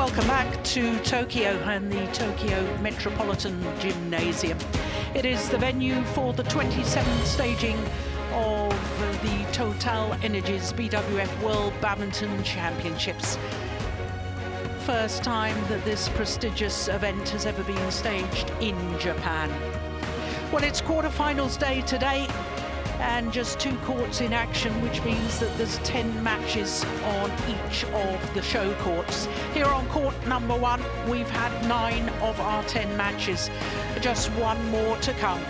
Welcome back to Tokyo and the Tokyo Metropolitan Gymnasium. It is the venue for the 27th staging of the TotalEnergies BWF World Badminton Championships. First time that this prestigious event has ever been staged in Japan. Well, it's quarterfinals day today and just 2 courts in action, which means that there's 10 matches on each of the show courts. Here on court number 1, we've had 9 of our 10 matches, just 1 more to come.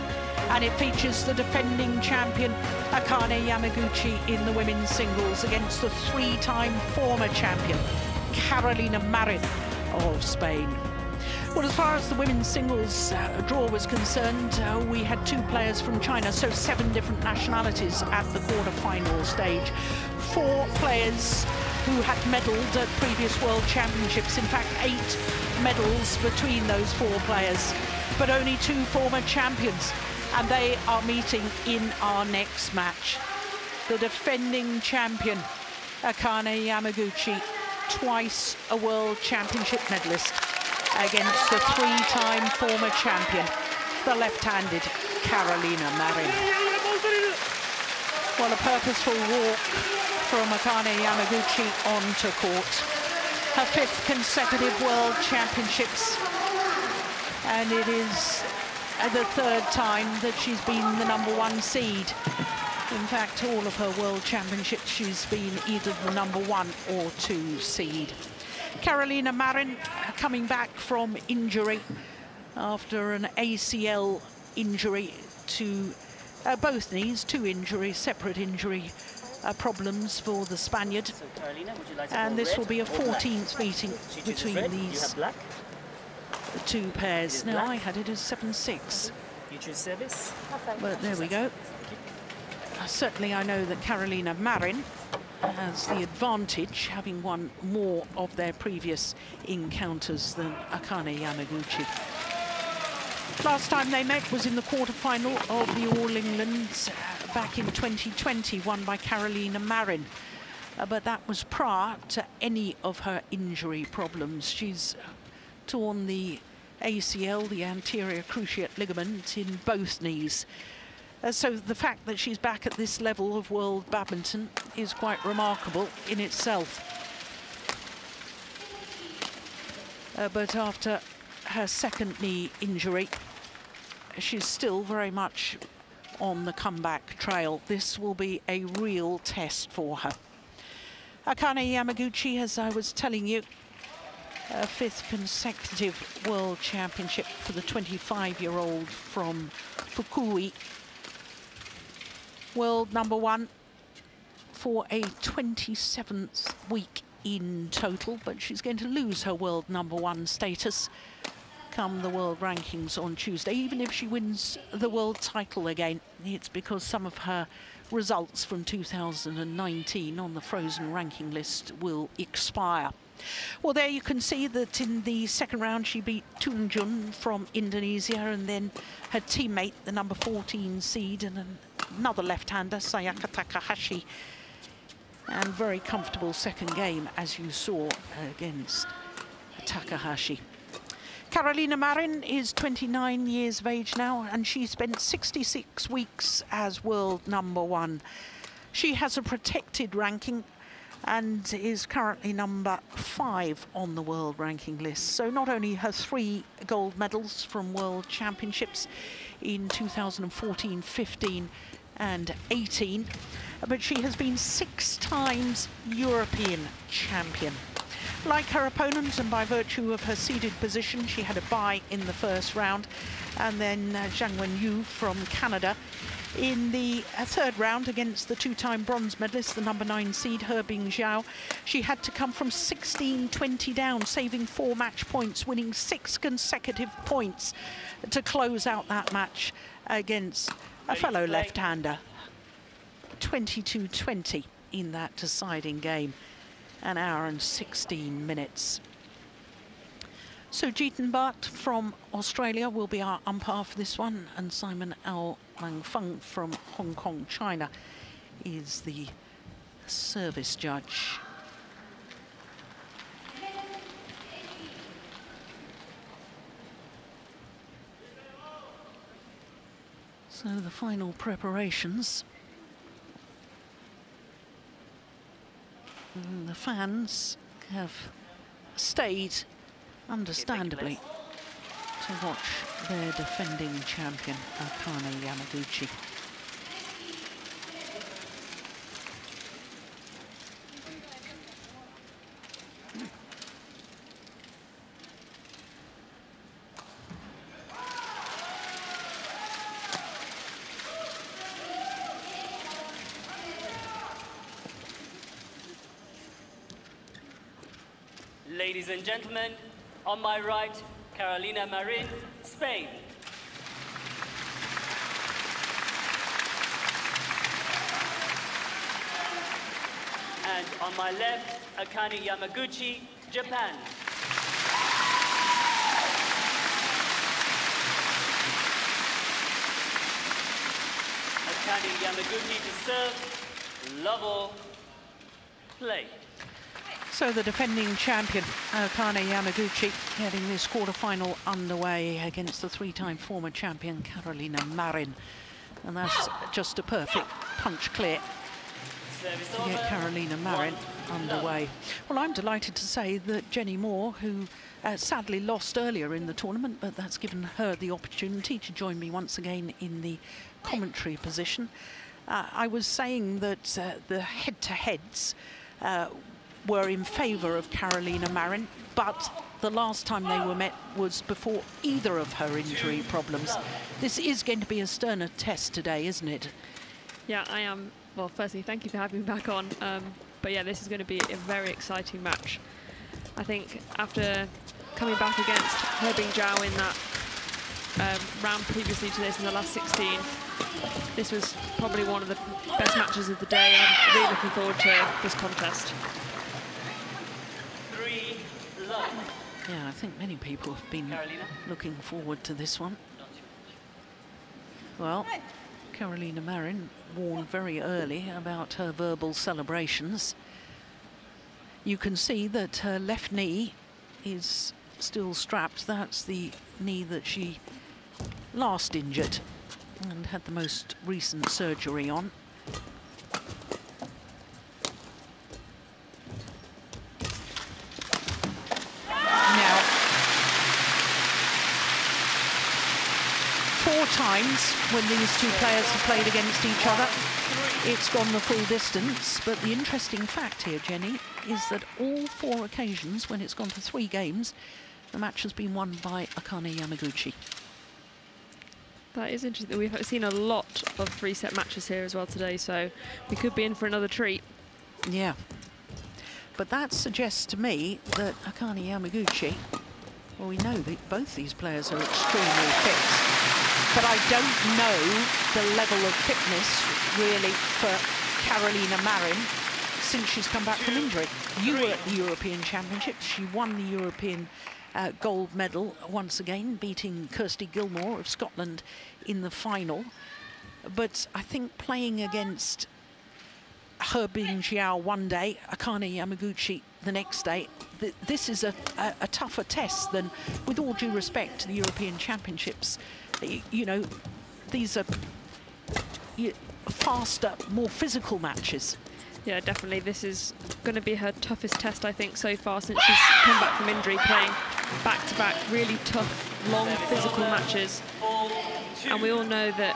And it features the defending champion Akane Yamaguchi in the women's singles against the 3-time former champion Carolina Marin of Spain. Well, as far as the women's singles draw was concerned, we had 2 players from China, so 7 different nationalities at the quarter-final stage. 4 players who had medalled at previous World Championships, in fact 8 medals between those 4 players, but only 2 former champions, and they are meeting in our next match. The defending champion, Akane Yamaguchi, twice a World Championship medalist, against the 3-time former champion, the left-handed Carolina Marin. Well, a purposeful walk from Akane Yamaguchi onto court. Her 5th consecutive World Championships, and it is the 3rd time that she's been the #1 seed. In fact, all of her World Championships, she's been either the #1 or 2 seed. Carolina Marin coming back from injury after an ACL injury to both knees, 2 injuries, separate injury problems for the Spaniard. So Carolina, would you like to and this will be a 14th black? meeting between these the 2 pairs. Now, black. I had it as 7-6. You choose service. But there we go. Certainly, I know that Carolina Marin has the advantage, having won more of their previous encounters than Akane Yamaguchi. Last time they met was in the quarterfinal of the All England back in 2020, won by Carolina Marin. But that was prior to any of her injury problems. She's torn the ACL, the anterior cruciate ligament, in both knees. So the fact that she's back at this level of world badminton is quite remarkable in itself. But after her 2nd knee injury, she's still very much on the comeback trail. This will be a real test for her. Akane Yamaguchi, as I was telling you, her 5th consecutive World Championship for the 25-year-old from Fukui. World #1 for a 27th week in total, but she's going to lose her world #1 status come the world rankings on Tuesday. Even if she wins the world title again, it's because some of her results from 2019 on the frozen ranking list will expire. Well, there you can see that in the 2nd round she beat Tunjun from Indonesia, and then her teammate, the #14 seed, and another left-hander, Sayaka Takahashi. And very comfortable 2nd game, as you saw, against Takahashi. Carolina Marin is 29 years of age now, and she spent 66 weeks as world #1. She has a protected ranking and is currently #5 on the world ranking list. So not only her 3 gold medals from World Championships in 2014, 15 and 18, but she has been 6 times European champion. Like her opponent, and by virtue of her seeded position, she had a bye in the 1st round, and then Zhang Wenyu from Canada in the 3rd round against the 2-time bronze medalist, the #9 seed, Hebing Zhao. She had to come from 16-20 down, saving 4 match points, winning 6 consecutive points to close out that match against a fellow left-hander. 22-20 in that deciding game, an hour and 16 minutes. So Jeetan Bhatt from Australia will be our umpire for this one, and Simon Ao Mang Feng from Hong Kong, China, is the service judge. So the final preparations. And the fans have stayed, understandably, to watch their defending champion, Akane Yamaguchi. Ladies and gentlemen, on my right, Carolina Marin, Spain. And on my left, Akane Yamaguchi, Japan. Akane Yamaguchi to serve, love all, play. So the defending champion, Akane Yamaguchi, getting this quarterfinal underway against the three-time former champion, Carolina Marin. And that's just a perfect punch clear to get Carolina Marin underway. Well, I'm delighted to say that Jenny Moore, who sadly lost earlier in the tournament, but that's given her the opportunity to join me once again in the commentary position. I was saying that the head-to-heads were in favour of Carolina Marin, but the last time they were met was before either of her injury problems. This is going to be a sterner test today, isn't it? Yeah, I am. Well, firstly, thank you for having me back on. But yeah, this is going to be a very exciting match. I think after coming back against Hebing Zhao in that round previously to this in the last 16, this was probably one of the best matches of the day. I'm really looking forward to this contest. Yeah, I think many people have been looking forward to this one. Well, Carolina Marin warned very early about her verbal celebrations. You can see that her left knee is still strapped. That's the knee that she last injured and had the most recent surgery on. Times when these two players have played against each other, it's gone the full distance. But the interesting fact here, Jenny, is that all 4 occasions when it's gone to 3 games, the match has been won by Akane Yamaguchi. That is interesting. We've seen a lot of 3-set matches here as well today, so we could be in for another treat. Yeah. But that suggests to me that Akane Yamaguchi, well, we know that both these players are extremely fit. But I don't know the level of fitness, really, for Carolina Marin since she's come back from injury. You were at the European Championships. She won the European gold medal once again, beating Kirsty Gilmore of Scotland in the final. But I think playing against Hebing Zhao one day, Akane Yamaguchi the next day, this is a tougher test than, with all due respect to the European Championships, you know, these are faster, more physical matches. Yeah, definitely. This is going to be her toughest test, I think, so far since she's come back from injury, playing back-to-back really tough, long physical matches. And we all know that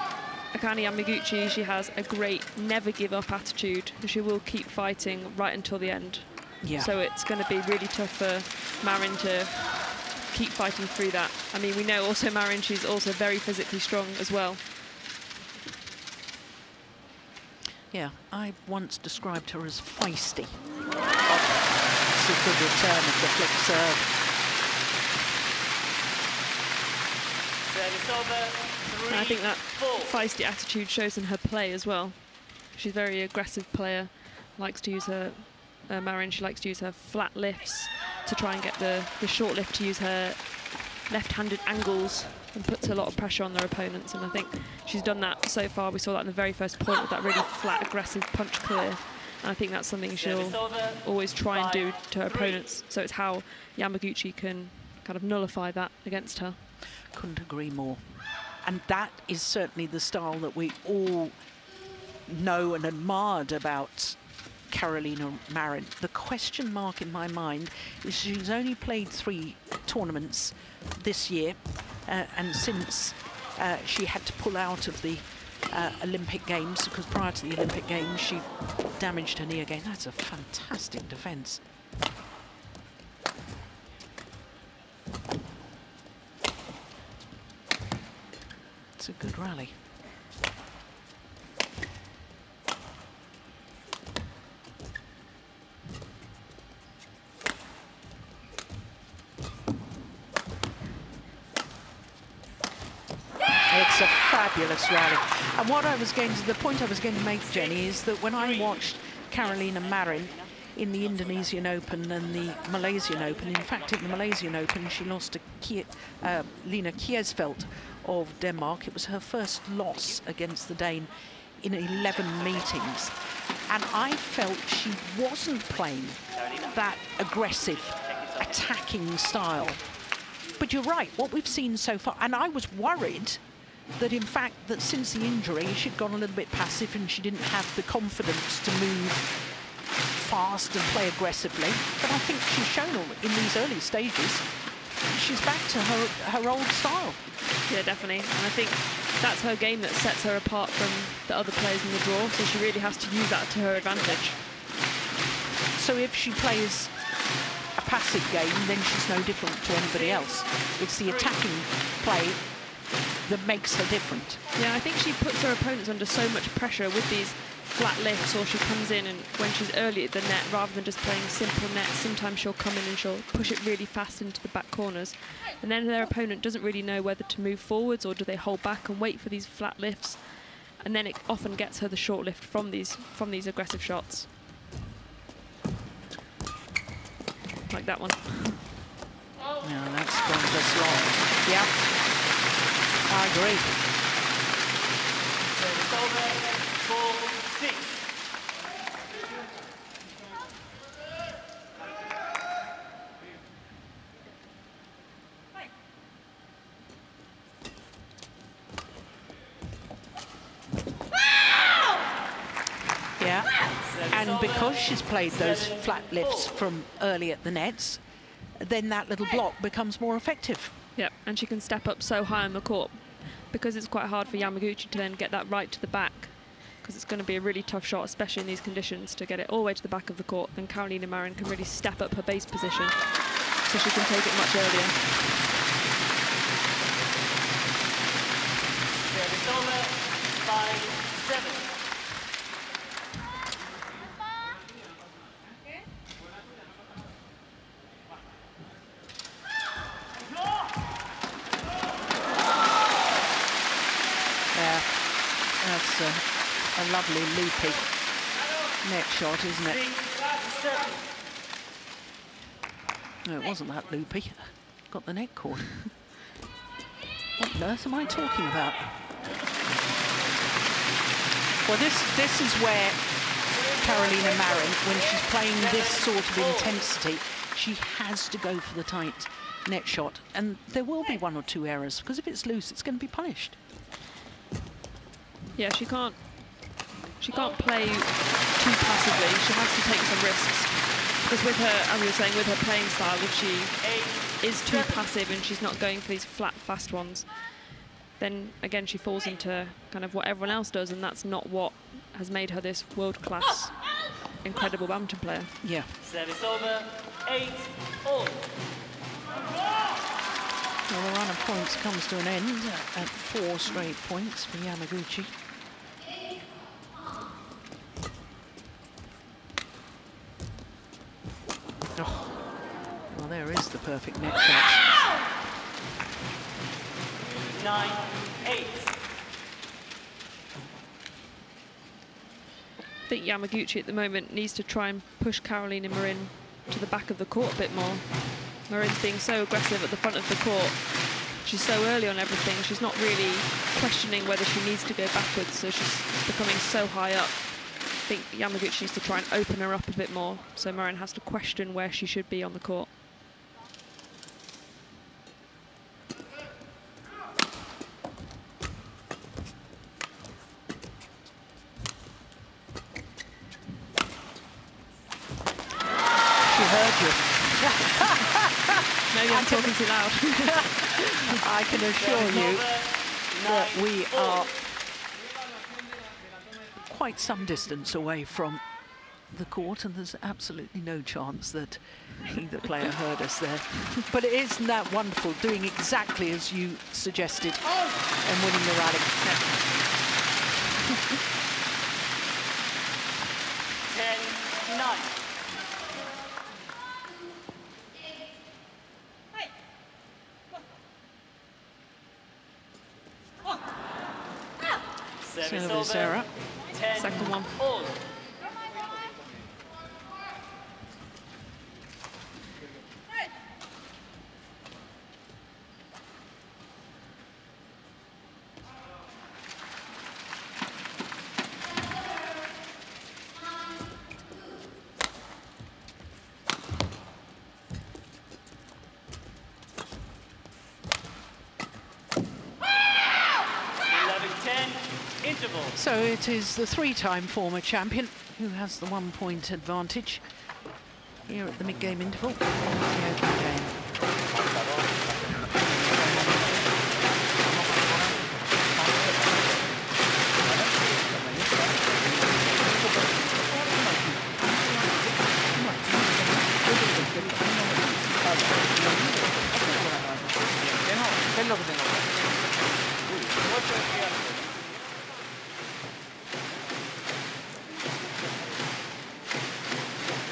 Akane Yamaguchi, she has a great never-give-up attitude. She will keep fighting right until the end. Yeah. So it's going to be really tough for Marin to keep fighting through that. I mean, we know also Marin, she's also very physically strong as well. Yeah, I once described her as feisty. It's a good return of the flick serve. Service over, 3, I think that 4. feisty attitude shows in her play as well. She's a very aggressive player, likes to use her, Marin, she likes to use her flat lifts to try and get the short lift, to use her left-handed angles, and puts a lot of pressure on their opponents. And I think she's done that so far. We saw that in the very first point with that really flat, aggressive punch clear. And I think that's something she'll always try and do to her opponents. So it's how Yamaguchi can kind of nullify that against her. Couldn't agree more. And that is certainly the style that we all know and admired about Carolina Marin. The question mark in my mind is she's only played 3 tournaments this year, and since she had to pull out of the Olympic Games, because prior to the Olympic Games she damaged her knee again. That's a fantastic defence. It's a good rally. It's a fabulous rally. And what I was going to, the point I was going to make, Jenny, is that when I watched Carolina Marin in the Indonesian Open and the Malaysian Open, in fact, in the Malaysian Open, she lost to Lena Kjærsfeldt of Denmark. It was her first loss against the Dane in 11 meetings. And I felt she wasn't playing that aggressive, attacking style. But you're right, what we've seen so far, and I was worried that in fact that since the injury she'd gone a little bit passive and she didn't have the confidence to move fast and play aggressively. But I think she's shown in these early stages she's back to her old style. Yeah, definitely. And I think that's her game that sets her apart from the other players in the draw, so she really has to use that to her advantage. So if she plays a passive game, then she's no different to anybody else. It's the attacking play that makes her different. Yeah, I think she puts her opponents under so much pressure with these flat lifts, or she comes in and when she's early at the net, rather than just playing simple nets, sometimes she'll come in and she'll push it really fast into the back corners. And then their opponent doesn't really know whether to move forwards or do they hold back and wait for these flat lifts. And then it often gets her the short lift from these aggressive shots. Like that one. Yeah, that's gone just long. Yeah, I agree. It's over, 4-6. Yeah, and because she's played those flat lifts from early at the nets, then that little block becomes more effective. Yep, and she can step up so high on the court because it's quite hard for Yamaguchi to then get that right to the back, because it's going to be a really tough shot, especially in these conditions, to get it all the way to the back of the court. Then Carolina Marin can really step up her base position so she can take it much earlier. It's over, 5-7. That's a lovely loopy net shot, isn't it? No, it wasn't that loopy. Got the net caught. What on earth am I talking about? Well, this is where Carolina Marin, when she's playing this sort of intensity, she has to go for the tight net shot. And there will be 1 or 2 errors, because if it's loose, it's going to be punished. Yeah, she can't play too passively. She has to take some risks, because with her, as we were saying, with her playing style, if she is too passive and she's not going for these flat, fast ones, then again she falls into kind of what everyone else does, and that's not what has made her this world-class, incredible badminton player. Yeah. Service over, 8-all. Well, the run of points comes to an end at 4 straight points for Yamaguchi. Oh, well, there is the perfect net shot. 9-8. I think Yamaguchi at the moment needs to try and push Carolina Marin to the back of the court a bit more. Marin's being so aggressive at the front of the court. She's so early on everything. She's not really questioning whether she needs to go backwards, so she's becoming so high up. I think Yamaguchi needs to try and open her up a bit more, so Marin has to question where she should be on the court. you. Maybe I'm talking too loud. I can assure you that we are quite some distance away from the court, and there's absolutely no chance that either player heard us there. But isn't that wonderful, doing exactly as you suggested and winning the rally. 10-9. Service error. Second one. All. So it is the three-time former champion who has the 1 point advantage here at the mid-game interval. The opening game.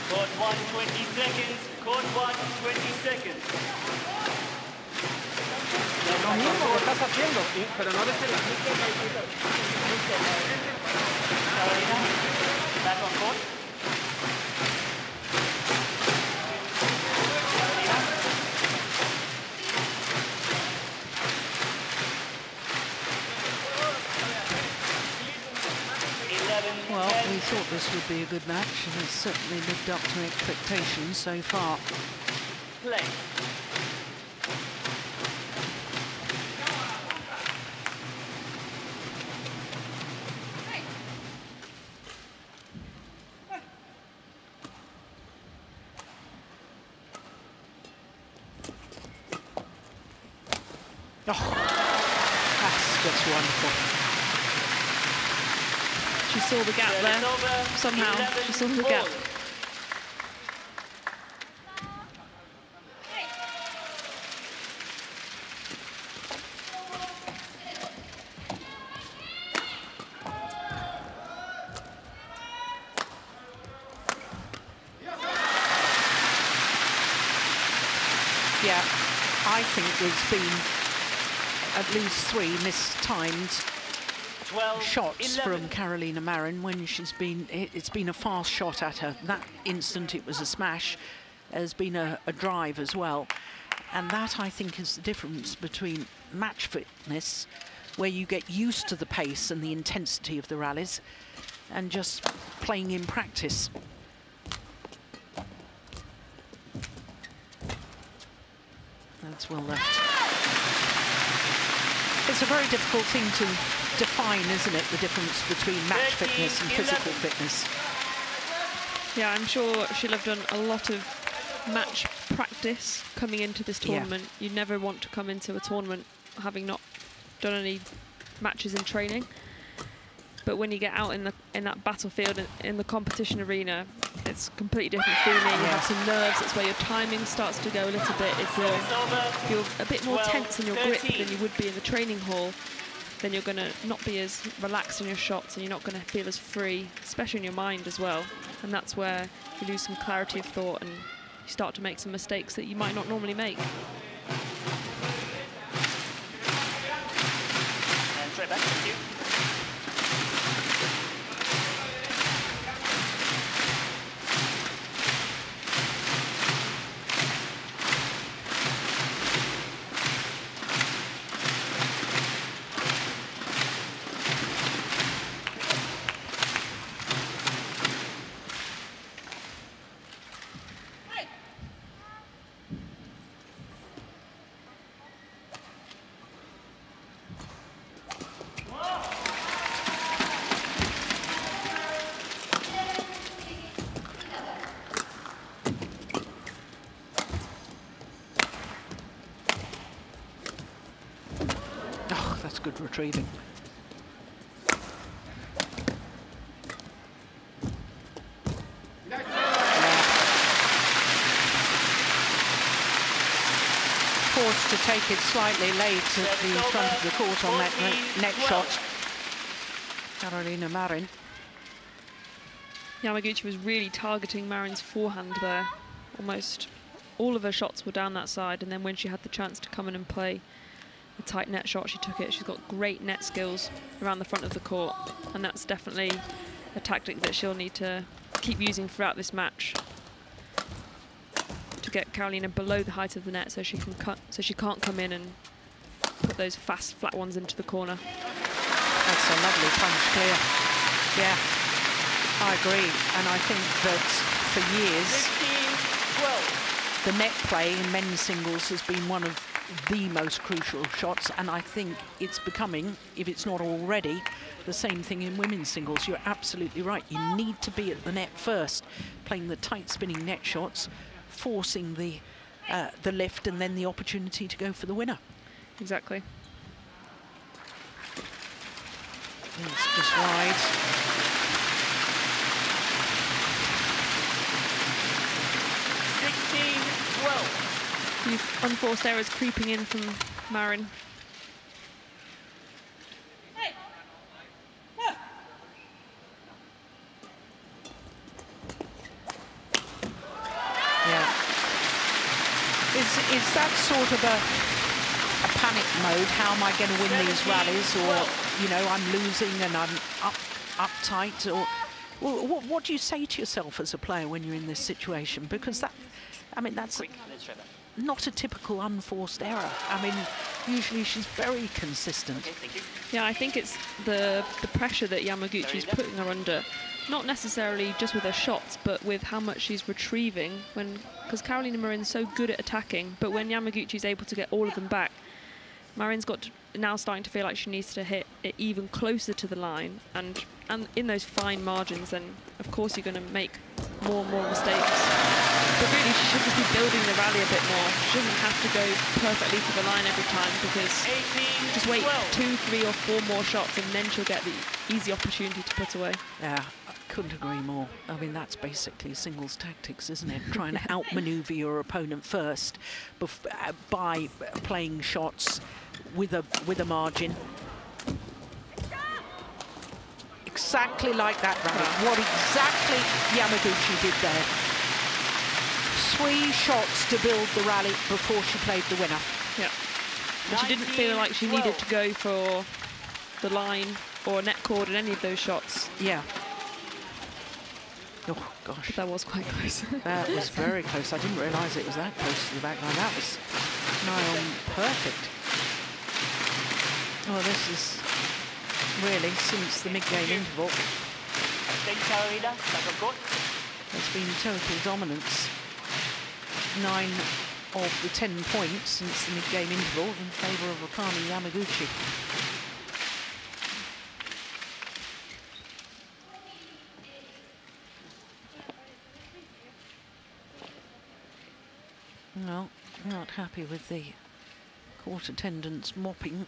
Court 1, 20 seconds. Court 1, 20 seconds. Lo mismo que estás haciendo, pero no desde la Carolina, back on court. Carolina. Well, we thought this would be a good match, and it's certainly lived up to expectations so far. Play. Oh, that's just wonderful. She saw the gap there, somehow. She saw the gap. Yeah, I think there's been at least 3 mistimed shots 11. from Carolina Marin when it's been a fast shot at her. That instant it was a smash. There's been a drive as well. And that, I think, is the difference between match fitness, where you get used to the pace and the intensity of the rallies, and just playing in practice. That's well left. It's a very difficult thing to define, isn't it, the difference between match fitness and physical fitness. Yeah, I'm sure she'll have done a lot of match practice coming into this tournament. You never want to come into a tournament having not done any matches in training. But when you get out in that battlefield, in the competition arena, it's a completely different feeling. You have some nerves. That's where your timing starts to go a little bit. If you're a bit more tense in your grip than you would be in the training hall, then you're going to not be as relaxed in your shots, and you're not going to feel as free, especially in your mind as well. And that's where you lose some clarity of thought and you start to make some mistakes that you might not normally make. And straight back, thank you. retrieving. Forced to take it slightly late at the front of the court on that net shot. Carolina Marin. Yamaguchi was really targeting Marin's forehand there. Almost all of her shots were down that side, and then when she had the chance to come in and play a tight net shot, she took it. She's got great net skills around the front of the court, and that's definitely a tactic that she'll need to keep using throughout this match to get Carolina below the height of the net, so she can't come in and put those fast flat ones into the corner. That's a lovely punch clear. Yeah, I agree, and I think that for years 15-12. the net play in men's singles has been one of the most crucial shots, and I think it's becoming, if it's not already, the same thing in women's singles. You're absolutely right. You need to be at the net first, playing the tight spinning net shots, forcing the lift, and then the opportunity to go for the winner. Exactly. It's just wide. 16-12. You've unforced errors creeping in from Marin. Yeah. Is that sort of a panic mode? How am I going to win these rallies? Or, you know, I'm losing and I'm uptight? Or what do you say to yourself as a player when you're in this situation? Because that, I mean, that's not a typical unforced error. I mean, usually she's very consistent. Okay, thank you. Yeah, I think it's the pressure that Yamaguchi's putting her under, not necessarily just with her shots, but with how much she's retrieving. Because Carolina Marin's so good at attacking, but when Yamaguchi's able to get all of them back, Marin's now starting to feel like she needs to hit it even closer to the line, and in those fine margins, then of course you're going to make more and more mistakes. But really, she should just be building the rally a bit more. She doesn't have to go perfectly to the line every time, because just wait 2, 3 or 4 more shots and then she'll get the easy opportunity to put away. Yeah, I couldn't agree more. I mean, that's basically singles tactics, isn't it? Trying to outmaneuver your opponent first by playing shots with a margin. Exactly like that rally. Wow. What exactly Yamaguchi did there. 3 shots to build the rally before she played the winner. Yeah. And she didn't feel like she needed to go for the line or a net cord in any of those shots. Yeah. Oh, gosh. But that was quite close. That was very close. I didn't realise it was that close to the back line. That was nigh on perfect. Oh, this is really, since the mid-game interval, Thank you, Carolina. Back on court. there's been total dominance. 9 of the 10 points since the mid-game interval in favour of Akane Yamaguchi. Well, not happy with the court attendance mopping.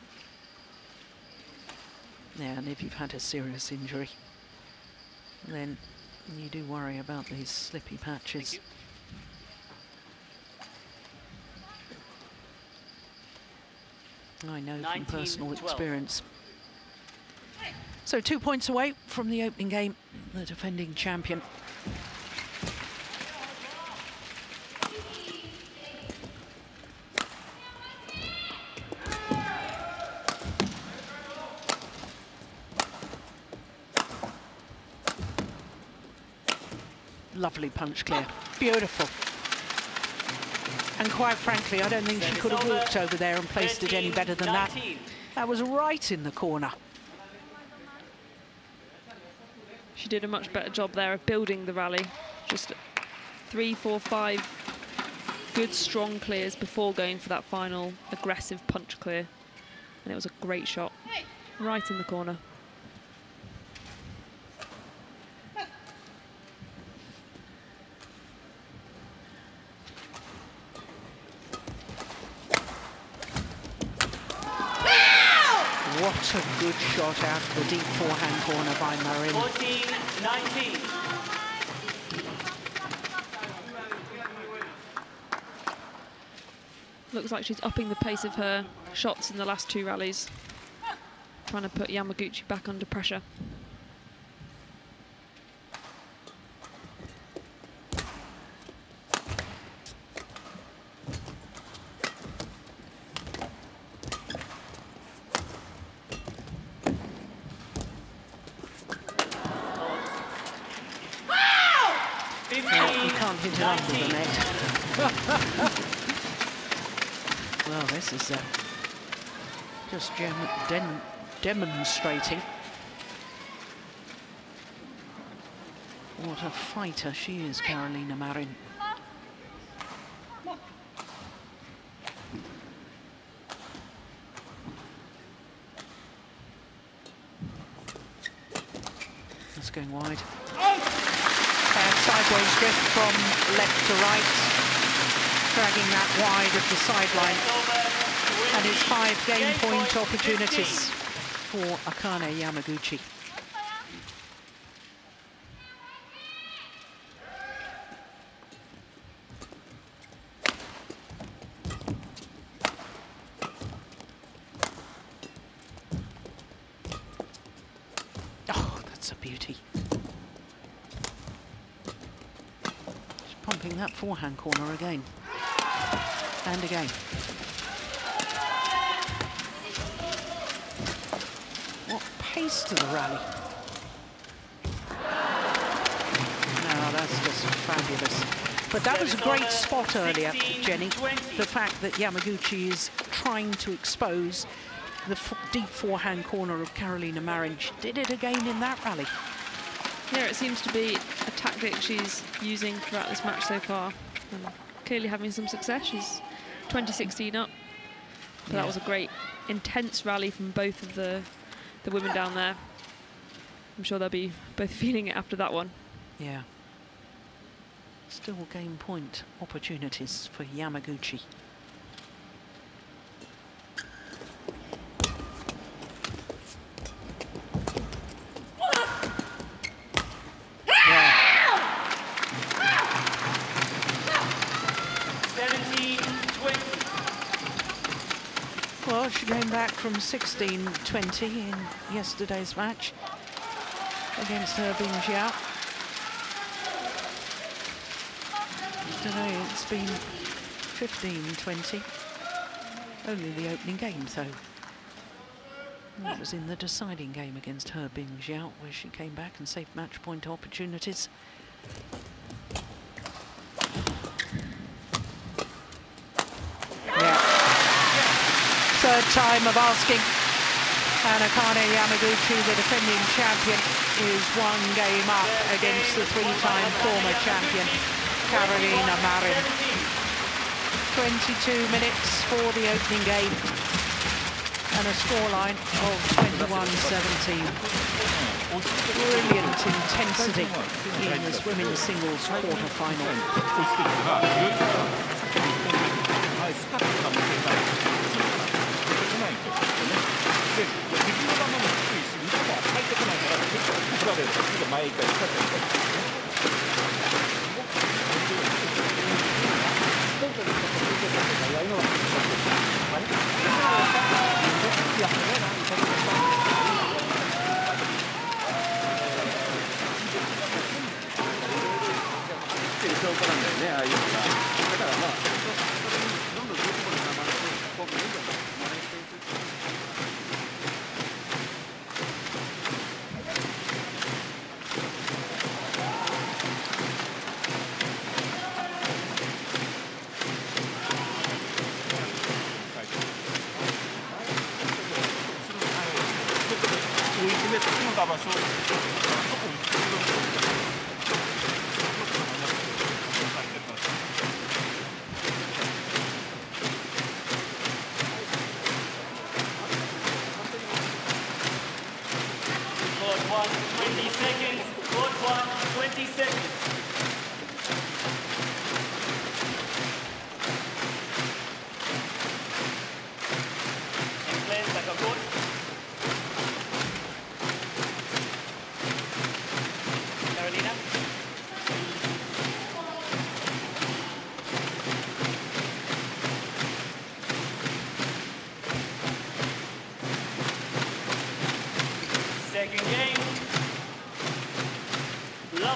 Yeah, and if you've had a serious injury, then you do worry about these slippy patches. I know from personal experience. So 2 points away from the opening game, the defending champion. Lovely punch clear, beautiful. And quite frankly, I don't think she could have walked over there and placed it any better than that. That was right in the corner. She did a much better job there of building the rally. Just 3, 4, 5 good, strong clears before going for that final aggressive punch clear. And it was a great shot, right in the corner. What What a good shot out of the deep forehand corner by Marin. 14-19. Looks like she's upping the pace of her shots in the last two rallies, trying to put Yamaguchi back under pressure. You can't hit it under the net. Well, this is just demonstrating what a fighter she is, Carolina Marin. That's going wide. Sideways drift from left to right, dragging that wide of the sideline. And it's 5 game point opportunities for Akane Yamaguchi. Oh, that's a beauty. Pumping that forehand corner again. And again. What pace to the rally. No, that's just fabulous. But that was a great spot earlier, Jenny. The fact that Yamaguchi is trying to expose the deep forehand corner of Carolina Marin. She did it again in that rally. Yeah, it seems to be a tactic she's using throughout this match so far, and clearly having some success. She's 20-16 up. But that was a great, intense rally from both of the women down there. I'm sure they'll be both feeling it after that one. Yeah. Still game point opportunities for Yamaguchi. Well, she came back from 16-20 in yesterday's match against Herbin Jiao. Today it's been 15-20. Only the opening game, though. That was in the deciding game against Herbin Jiao, where she came back and saved match point opportunities. Third time of asking, and Akane Yamaguchi, the defending champion, is 1 game up against the 3-time former champion, Carolina Marin. 22 minutes for the opening game, and a scoreline of 21-17. Brilliant intensity in this women's singles quarter-final.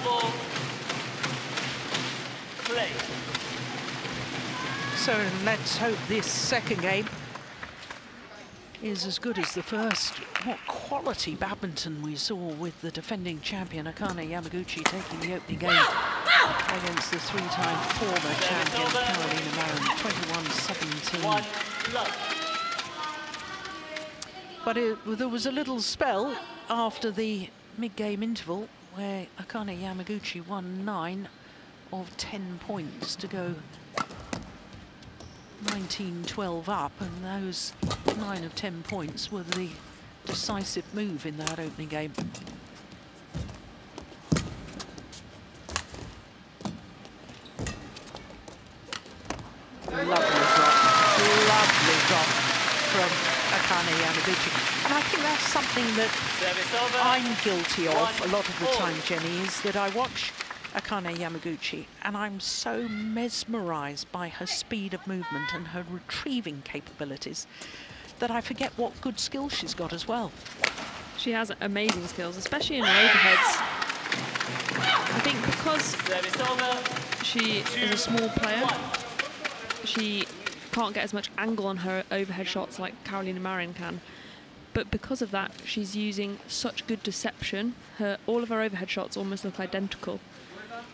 double play. So let's hope this second game is as good as the first. What quality badminton we saw with the defending champion Akane Yamaguchi taking the opening game against the three-time former champion Carolina Marin, 21-17. 1-love. But there was a little spell after the mid-game interval where Akane Yamaguchi won 9 of 10 points to go 19-12 up, and those 9 of 10 points were the decisive move in that opening game. Lovely drop from Akane Yamaguchi. And I think that's something that I'm guilty of a lot of the time, Jenny, is that I watch Akane Yamaguchi and I'm so mesmerized by her speed of movement and her retrieving capabilities that I forget what good skills she's got as well. She has amazing skills, especially in her overheads. I think because she is a small player, she can't get as much angle on her overhead shots like Carolina Marin can. But because of that, she's using such good deception. All of her overhead shots almost look identical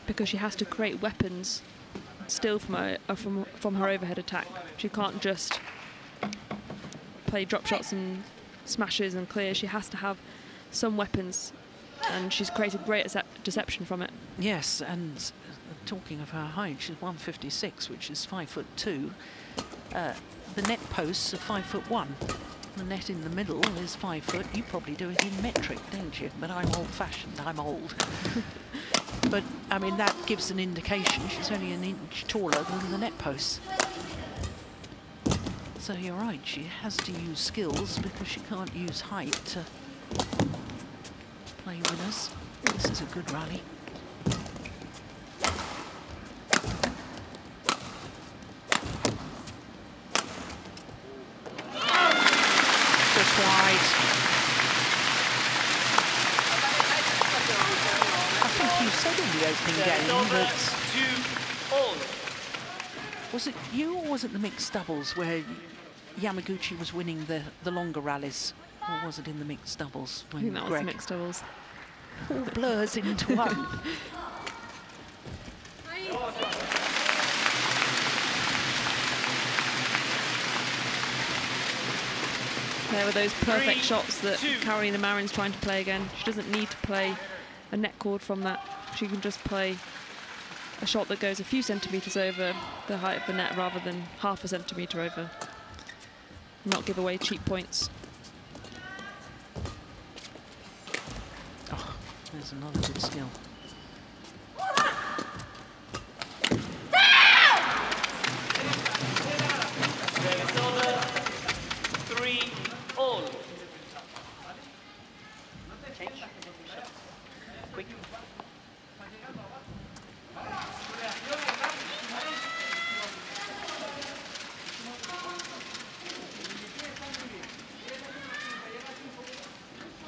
because she has to create weapons still from her overhead attack. She can't just play drop shots and smashes and clears. She has to have some weapons, and she's created great deception from it. Yes, and talking of her height, she's 156, which is 5'2". The net posts are 5'1". The net in the middle is 5 foot. You probably do it in metric, don't you? But I'm old-fashioned. I'm old. But I mean, that gives an indication she's only an inch taller than the net posts. So you're right, she has to use skills because she can't use height to play winners. This is a good rally. Just wide. I think you said in the opening game that... Was it you or was it the mixed doubles where Yamaguchi was winning the longer rallies? Or was it in the mixed doubles? I think that was the mixed doubles. All blurs into one. There were those perfect shots that Carolina Marin's trying to play again. She doesn't need to play a net cord from that. She can just play a shot that goes a few centimetres over the height of the net rather than half a centimetre over. Not give away cheap points. Oh, there's another good skill. Service over. 3-all. Change. Quick.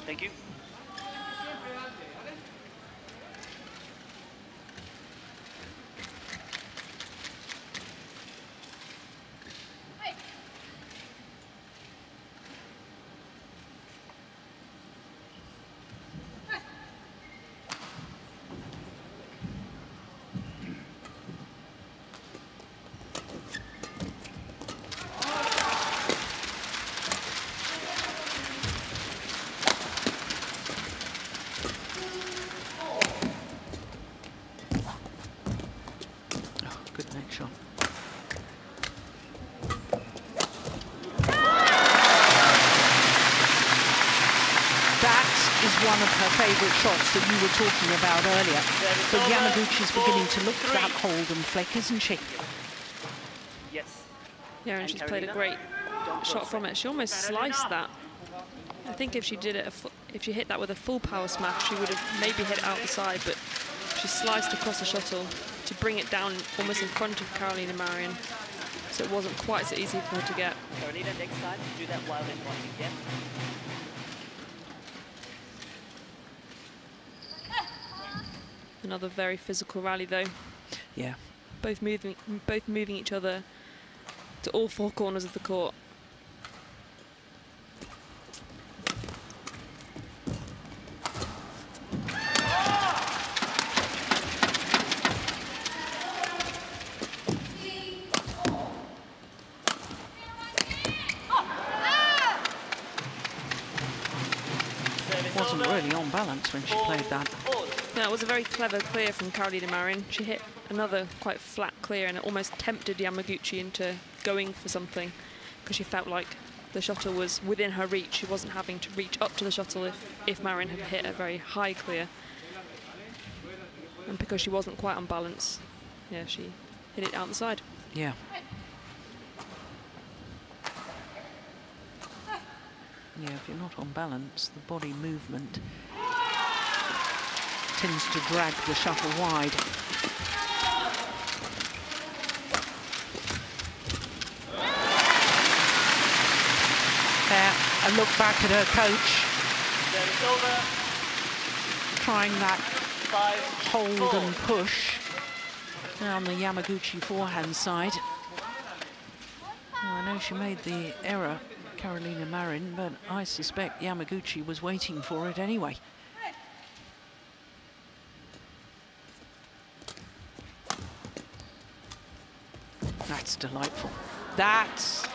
Thank you. One of her favourite shots that you were talking about earlier. But Yamaguchi's beginning to look for that hold and flick, isn't she? Yes. Yeah, and she's played a great shot from it. She almost sliced that. I think if she did it, if she hit that with a full power smash, she would have maybe hit it out the side, but she sliced across the shuttle to bring it down almost in front of Carolina Marin, so it wasn't quite so easy for her to get. Carolina, next time, do that while in one again. Another very physical rally, though. Yeah. Both moving each other to all four corners of the court. Wasn't really on balance when she played that. No, it was a very clever clear from Carolina Marin. She hit another quite flat clear, and it almost tempted Yamaguchi into going for something, because she felt like the shuttle was within her reach. She wasn't having to reach up to the shuttle if Marin had hit a very high clear. And because she wasn't quite on balance, yeah, she hit it out the side. Yeah. Yeah, if you're not on balance, the body movement tends to drag the shuttle wide. There, a look back at her coach. Trying that hold and push down the Yamaguchi forehand side. Well, I know she made the error, Carolina Marin, but I suspect Yamaguchi was waiting for it anyway. That's delightful. That's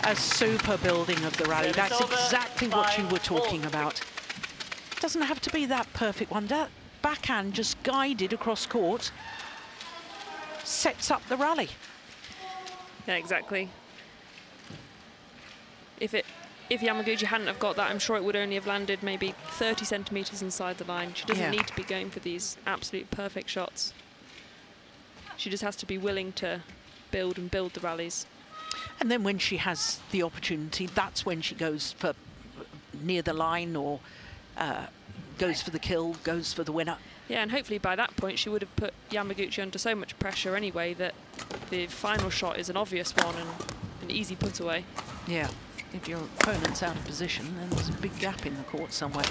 a super building of the rally. That's exactly what you were talking about. It doesn't have to be that perfect one. That backhand just guided across court sets up the rally. Yeah, exactly. If Yamaguchi hadn't have got that, I'm sure it would only have landed maybe 30 centimetres inside the line. She doesn't need to be going for these absolute perfect shots. She just has to be willing to build and build the rallies. And then when she has the opportunity, that's when she goes for near the line, or goes for the kill, goes for the winner. Yeah, and hopefully by that point she would have put Yamaguchi under so much pressure anyway that the final shot is an obvious one and an easy put away. Yeah, if your opponent's out of position, then there's a big gap in the court somewhere.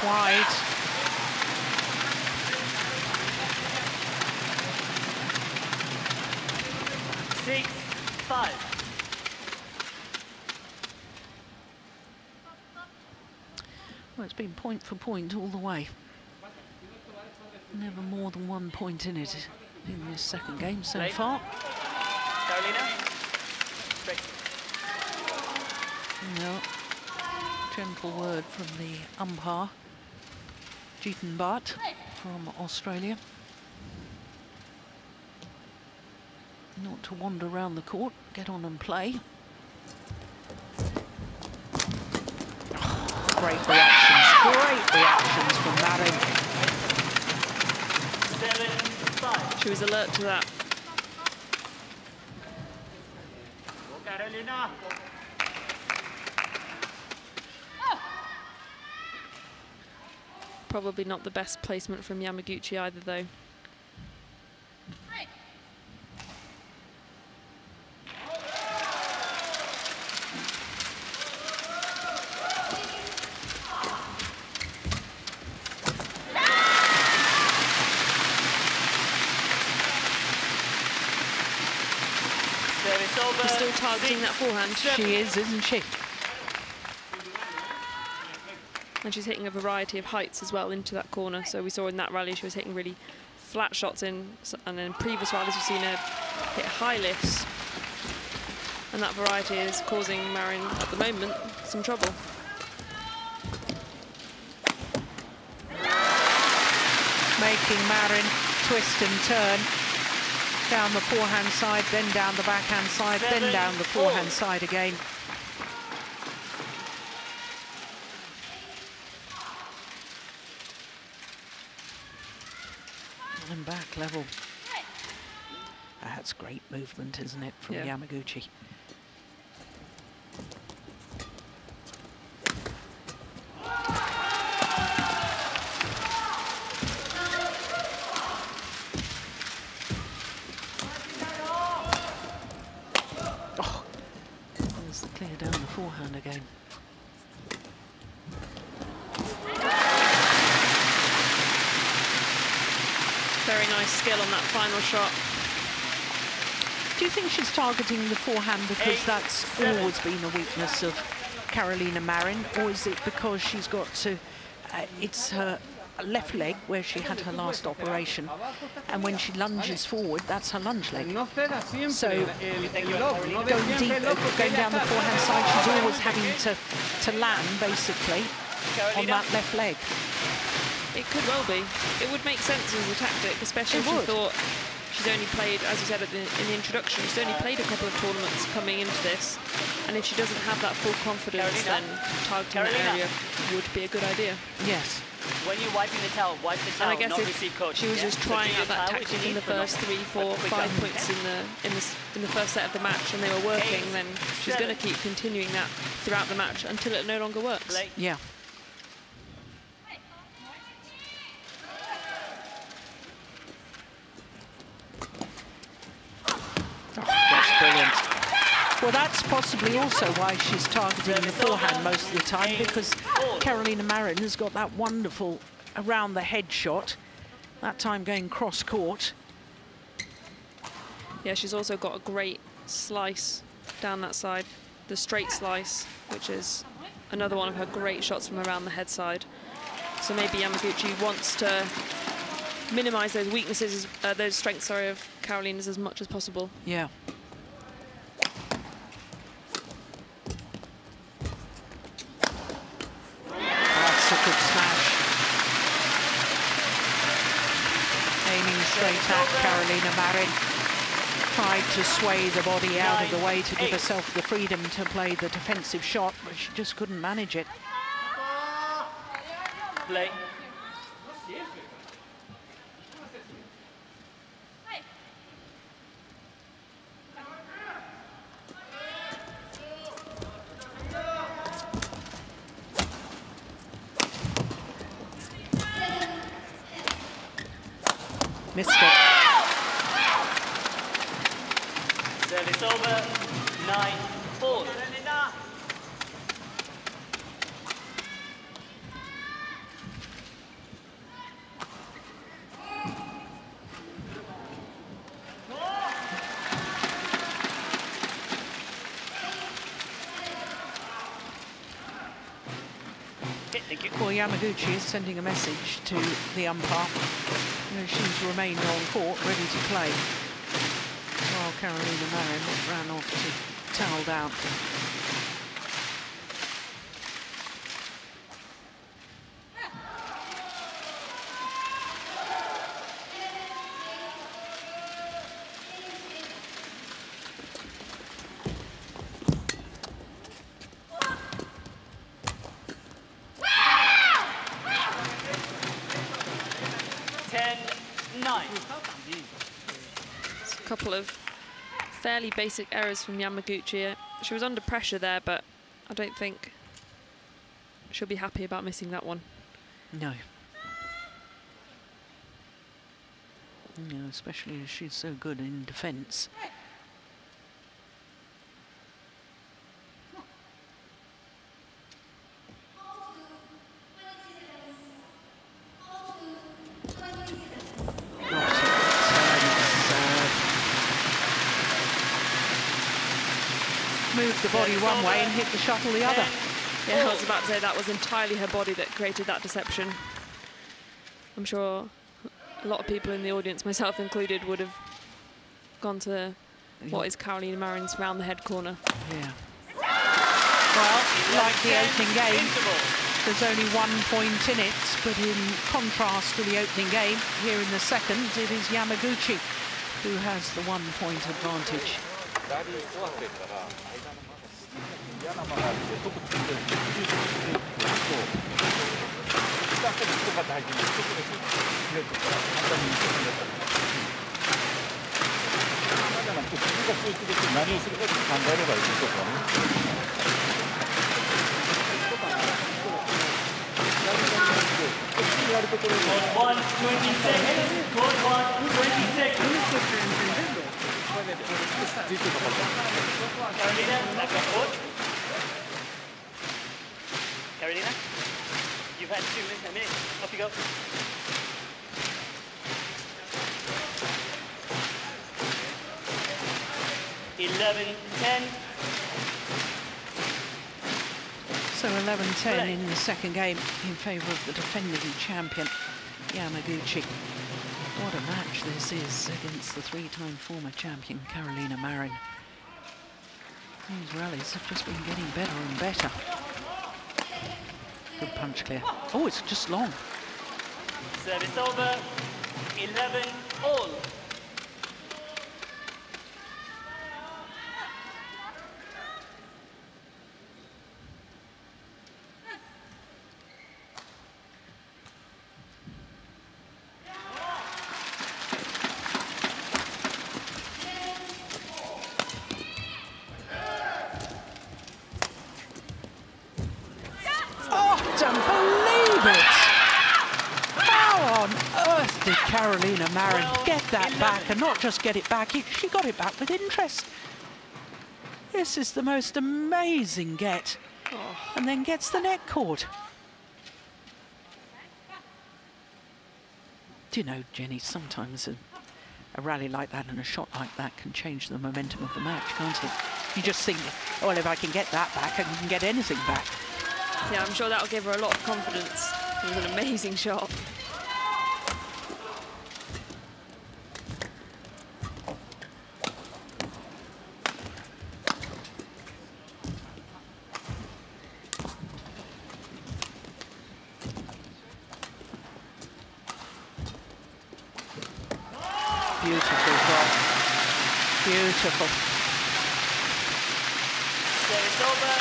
Wide. Six, five. Well, it's been point for point all the way. Never more than 1 point in it in this second game so far. Carolina. Break. No. Gentle word from the umpire, Jeetan Bhatt from Australia. Not to wander around the court, get on and play. Oh, great reactions from Marin. 7-5. She was alert to that. Carolina. Probably not the best placement from Yamaguchi either, though. She's still targeting that forehand. She is, isn't she? And she's hitting a variety of heights as well into that corner. So we saw in that rally she was hitting really flat shots in, and in previous rallies we've seen her hit high lifts. And that variety is causing Marin, at the moment, some trouble. Making Marin twist and turn. Down the forehand side, then down the backhand side, then down the forehand side again. And back level. That's great movement, isn't it, from Yamaguchi? very nice skill on that final shot. Do you think she's targeting the forehand because that's always been a weakness of Carolina Marin, or is it because she's got to, it's her left leg where she had her last operation, and when she lunges forward, that's her lunge leg. So going deep, going down the forehand side, she's always having to land basically on that left leg. It could well be. It would make sense as a tactic, especially if you thought she's only played, as you said in the introduction, she's only played a couple of tournaments coming into this, and if she doesn't have that full confidence, then targeting that area would be a good idea. Yes. When you're wiping the towel, wipe the towel, and I guess not if receive coach. she was just trying out that tactic in the first 3, 4, 5 points in the first set of the match, and they were working, then she's going to keep continuing that throughout the match until it no longer works. Yeah. Oh, that's brilliant. Well, that's possibly also why she's targeting the forehand most of the time, because Carolina Marin has got that wonderful around the head shot, that time going cross court. Yeah, she's also got a great slice down that side, the straight slice, which is another one of her great shots from around the head side. So maybe Yamaguchi wants to minimize those weaknesses, those strengths, sorry, of Carolina's as much as possible. Yeah. That's a good smash. Aiming straight at Carolina Marin. Tried to sway the body out of the way to give herself the freedom to play the defensive shot, but she just couldn't manage it. Play. Missed it. Service over, 9-4. Well, Yamaguchi is sending a message to the umpire. You know, she's remained on court, ready to play, while Carolina Marin ran off to towel down. A couple of fairly basic errors from Yamaguchi. She was under pressure there, but I don't think she'll be happy about missing that one. No. No, especially as she's so good in defence. Moved the body one way and hit the shuttle the other. Yeah, I was about to say that was entirely her body that created that deception. I'm sure a lot of people in the audience, myself included, would have gone to what is Carolina Marin's round the head corner. Yeah. Well, like the opening game, there's only 1 point in it, but in contrast to the opening game, here in the second, it is Yamaguchi who has the 1 point advantage. Court 1, 20 seconds. Court 1, 20 seconds. Carolina, back on court. Carolina, you've had 2 minutes, a minute. Off you go. 11-10. So 11-10 in the second game in favour of the defending champion, Yamaguchi. What a match this is against the three-time former champion, Carolina Marin. These rallies have just been getting better and better. Good punch clear. Oh, it's just long. Service over. 11-all. Carolina Marin get that back, and not just get it back, she got it back with interest. This is the most amazing get, and then gets the net caught. Do you know, Jenny, sometimes a rally like that and a shot like that can change the momentum of the match, can't it? You just think, oh, well, if I can get that back, I can get anything back. Yeah, I'm sure that'll give her a lot of confidence. It was an amazing shot. Beautiful goal. Beautiful. Service over.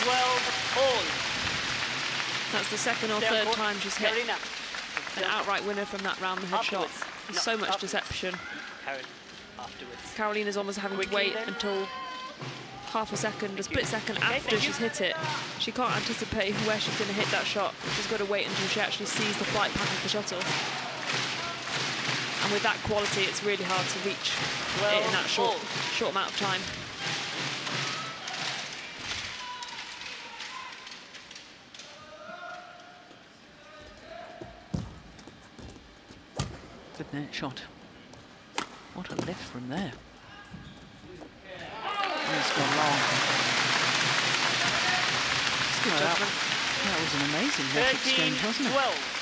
12-all. That's the second or third time she's hit an outright winner from that round the head shot. There's so much deception. Carolina's almost having to wait until half a second, a split second after she's hit it. She can't anticipate where she's going to hit that shot. She's got to wait until she actually sees the flight path of the shuttle. And with that quality, it's really hard to reach it in that short amount of time. Good net shot. What a lift from there. It's gone long. That was an amazing net exchange, wasn't it? 13-12.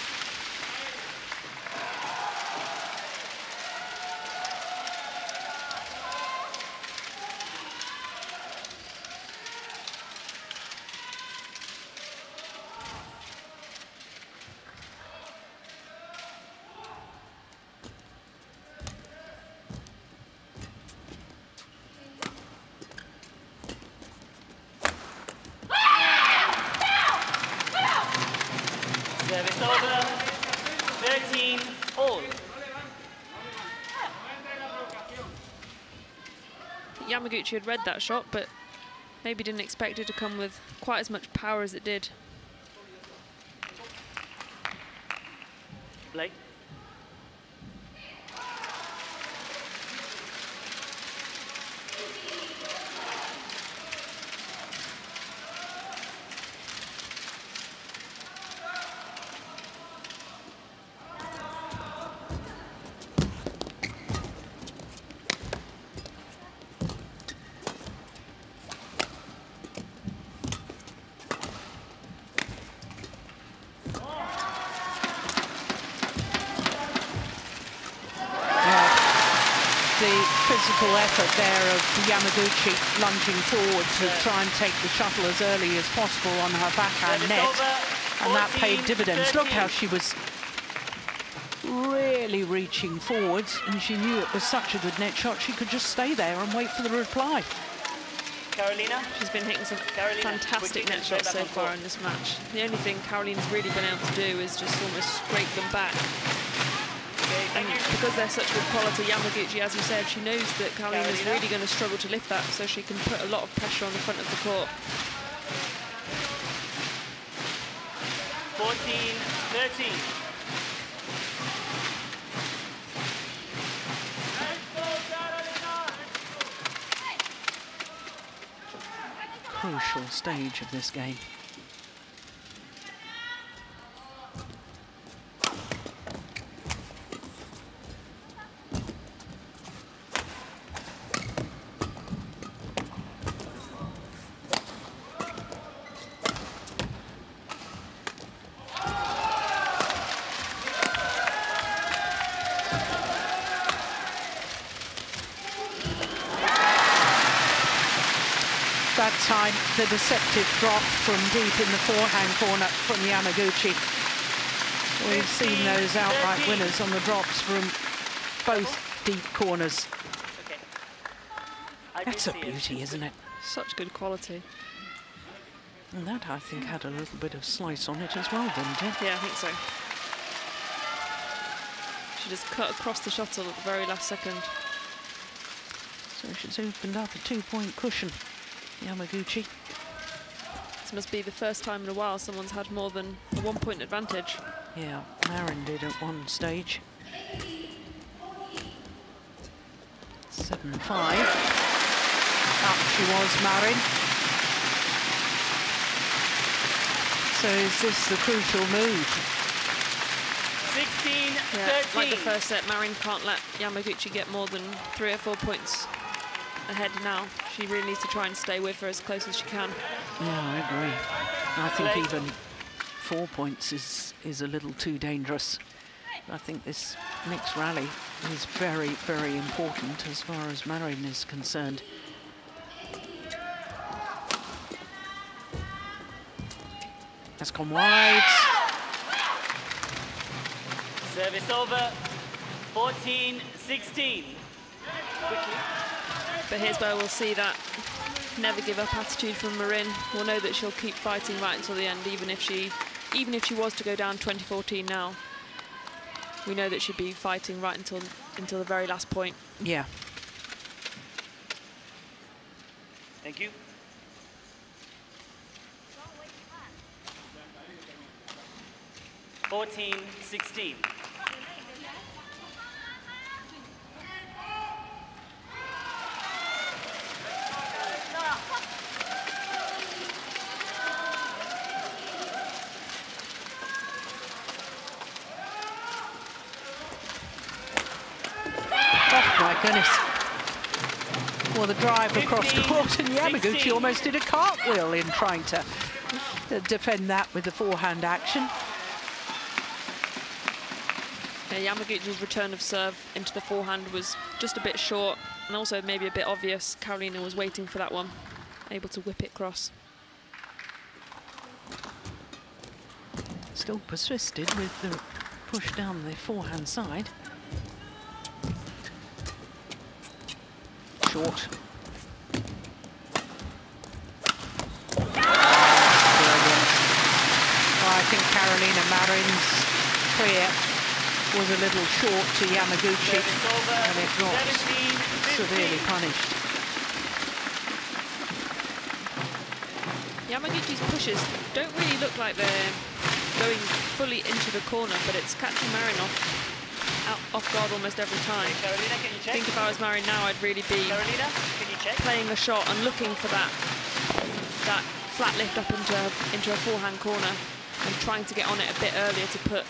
Service over. 13-all. Yamaguchi had read that shot, but maybe didn't expect it to come with quite as much power as it did. Blake. Physical effort there of Yamaguchi lunging forward to try and take the shuttle as early as possible on her backhand net, and that paid dividends. Look how she was really reaching forwards, and she knew it was such a good net shot she could just stay there and wait for the reply. Carolina. She's been hitting some fantastic net shots so far in this match. The only thing Carolina's really been able to do is just almost scrape them back. And because they're such good quality, Yamaguchi, as you said, she knows that Carolina's really going to struggle to lift that, so she can put a lot of pressure on the front of the court. 14-13. Crucial stage of this game. time, the deceptive drop from deep in the forehand corner from Yamaguchi. We've seen those outright winners on the drops from both deep corners. That's a beauty, isn't it? Such good quality. And that, I think, had a little bit of slice on it as well, didn't it? Yeah, I think so. She just cut across the shuttle at the very last second. So she's opened up a 2-point cushion, Yamaguchi. This must be the first time in a while someone's had more than a 1-point advantage. Yeah, Marin did at one stage. 7-5. Up she was, Marin. So is this the crucial move? 16-13. Yeah, like the first set, Marin can't let Yamaguchi get more than 3 or 4 points ahead now. She really needs to try and stay with her as close as she can. Yeah, I agree. I think even 4 points is a little too dangerous. I think this next rally is very, very important as far as Marin is concerned. Has gone wide. Service over. 14-16. Quickly. But here's where we'll see that never give up attitude from Marin. We'll know that she'll keep fighting right until the end, even if she was to go down 20-14 now. We know that she'd be fighting right until the very last point. Yeah. Thank you. (14-16). My goodness. Well, the drive across court, and Yamaguchi almost did a cartwheel in trying to defend that with the forehand action. Yeah, Yamaguchi's return of serve into the forehand was just a bit short, and also maybe a bit obvious. Carolina was waiting for that one, able to whip it across. Still persisted with the push down the forehand side. Short. I think Carolina Marin's clear was a little short to Yamaguchi, and it got severely punished. Yamaguchi's pushes don't really look like they're going fully into the corner, but it's catching Marin off guard almost every time. Carolina, can you check? I think if I was Marin now, I'd really be Carolina, can you check? playing a shot and looking for that flat lift up into a forehand corner and trying to get on it a bit earlier to put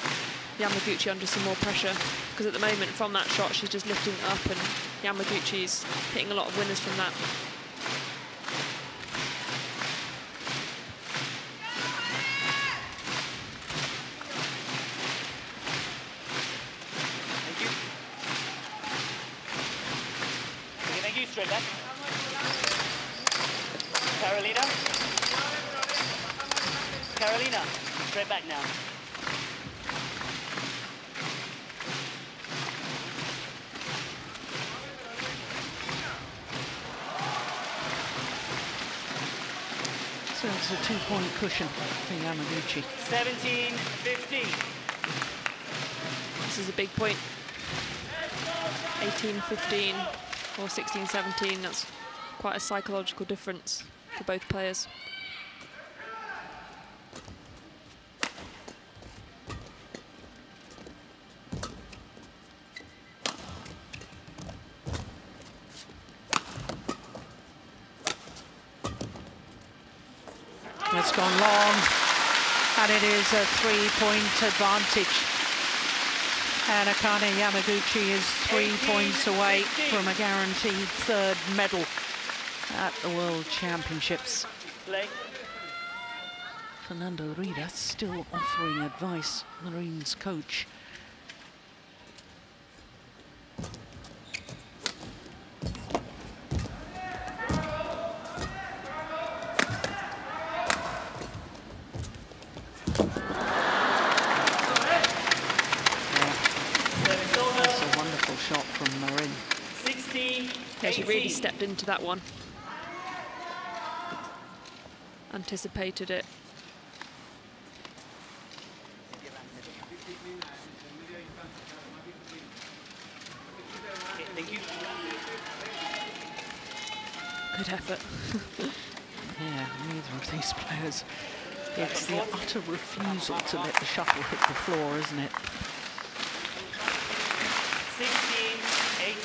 Yamaguchi under some more pressure. Because at the moment, from that shot, she's just lifting it up, and Yamaguchi's hitting a lot of winners from that. Straight back. Carolina. Carolina, straight back now. So it's a 2-point cushion for Yamaguchi. 17-15. This is a big point. 18-15. Or 16-17, that's quite a psychological difference for both players. It's gone long, and it is a 3-point advantage. And Akane Yamaguchi is 3 points away from a guaranteed 3rd medal at the World Championships. Play. Fernando Rivas still offering advice, Marin's coach. shot from Marin. 16, Yeah, she really 18. stepped into that one. Anticipated it. Okay, thank you. Good effort. Yeah, neither of these players. It's the utter refusal to let the shuttle hit the floor, isn't it? 16, 18.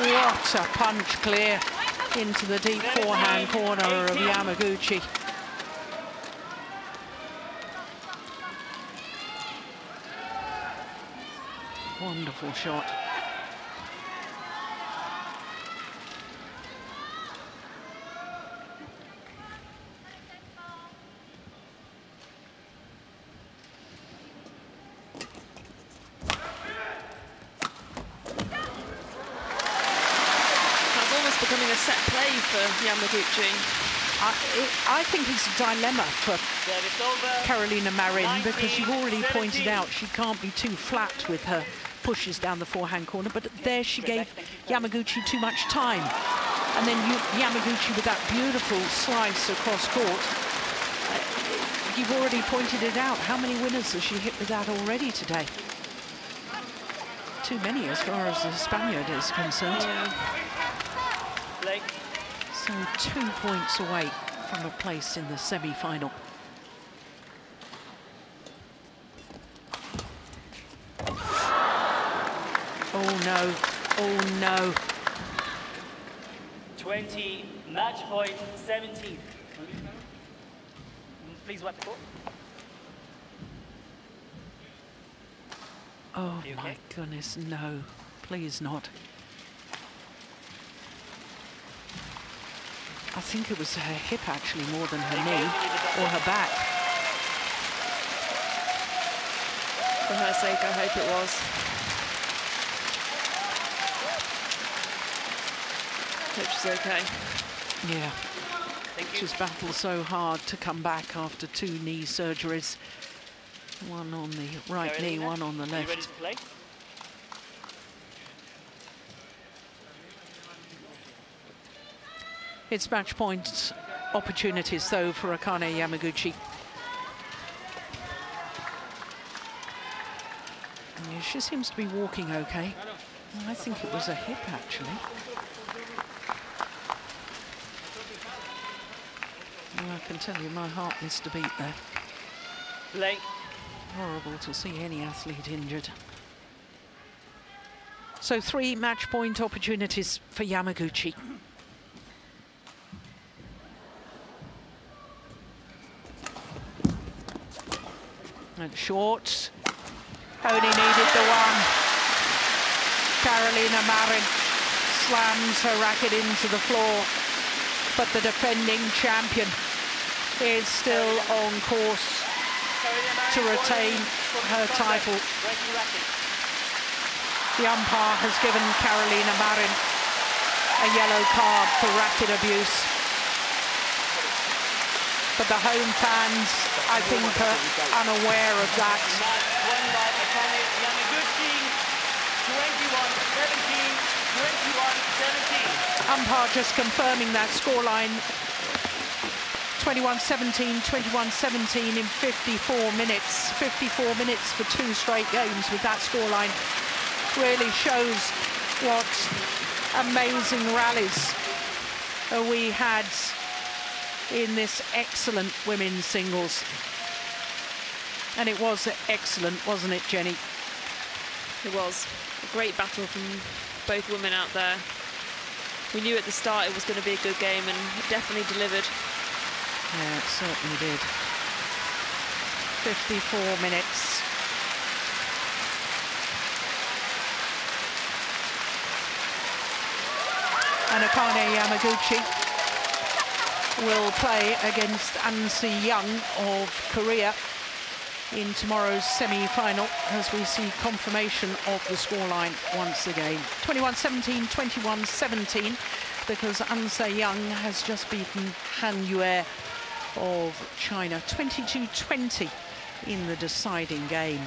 What a punch clear into the deep forehand corner of Yamaguchi. Wonderful shot. Becoming a set play for Yamaguchi. I think it's a dilemma for Carolina Marin, because you've already pointed out she can't be too flat with her pushes down the forehand corner, but there she gave Yamaguchi too much time. And then Yamaguchi with that beautiful slice across court. You've already pointed it out. How many winners has she hit with that already today? Too many as far as the Spaniard is concerned. Yeah. So 2 points away from a place in the semi-final. Oh no, oh no. 20, match point 17. Please wipe the court. Oh my goodness, no, please not. I think it was her hip actually more than her knee or her back. For her sake, I hope it was. Hope she's okay. Yeah. She's battled so hard to come back after 2 knee surgeries. One on the right knee, one on the left. Ready to play? It's match point opportunities, though, for Akane Yamaguchi. Yeah, she seems to be walking okay. I think it was a hip, actually. Well, I can tell you my heart missed a beat there. Play. Horrible to see any athlete injured. So 3 match point opportunities for Yamaguchi. And short, only needed the one. Carolina Marin slams her racket into the floor, but the defending champion is still on course to retain her title. The umpire has given Carolina Marin a yellow card for racket abuse. But the home fans, I think, are unaware of that. Won by Akane Yamaguchi, 21-17, 21-17. Umpire just confirming that scoreline. 21-17, 21-17 in 54 minutes. 54 minutes for 2 straight games with that scoreline. Really shows what amazing rallies we had in this excellent women's singles. And it was excellent, wasn't it, Jenny? It was a great battle from both women out there. We knew at the start it was going to be a good game, and it definitely delivered. Yeah, it certainly did. 54 minutes. And Akane Yamaguchi will play against An-se Young of Korea in tomorrow's semi-final, as we see confirmation of the scoreline once again. 21-17, 21-17, because An-se Young has just beaten Han Yue of China 22-20 in the deciding game.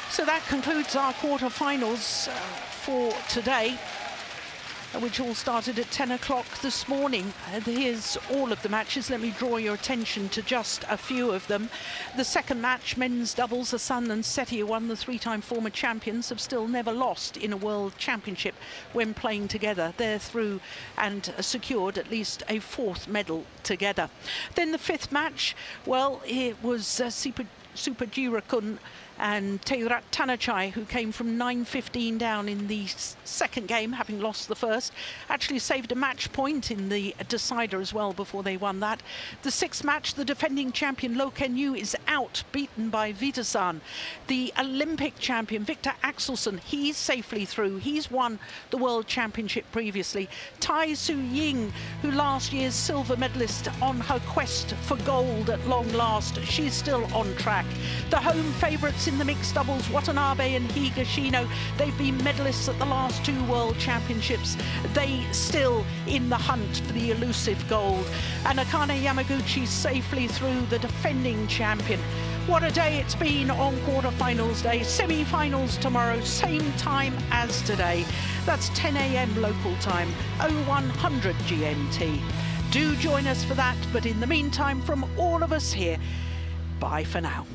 So that concludes our quarterfinals for today, which all started at 10 o'clock this morning. Here's all of the matches. Let me draw your attention to just a few of them. The second match, men's doubles, Asan and Setia won. The three-time former champions have still never lost in a world championship when playing together. They're through and secured at least a fourth medal together. Then the fifth match, well, it was Super Jirakun and Teurat Tanachai, who came from 9-15 down in the second game, having lost the first, actually saved a match point in the decider as well before they won that. The sixth match, the defending champion Lo Ken-yu is out, beaten by Vitasan. The Olympic champion Victor Axelsen, he's safely through. He's won the World Championship previously. Tai Su-ying, who last year's silver medalist on her quest for gold at long last, she's still on track. The home favourites in the mixed doubles, Watanabe and Higashino, they've been medalists at the last two World Championships. They still in the hunt for the elusive gold. And Akane Yamaguchi safely through, the defending champion. What a day it's been on quarterfinals day. Semi-finals tomorrow, same time as today. That's 10 a.m. local time, 0100 GMT. Do join us for that, but in the meantime, from all of us here, bye for now.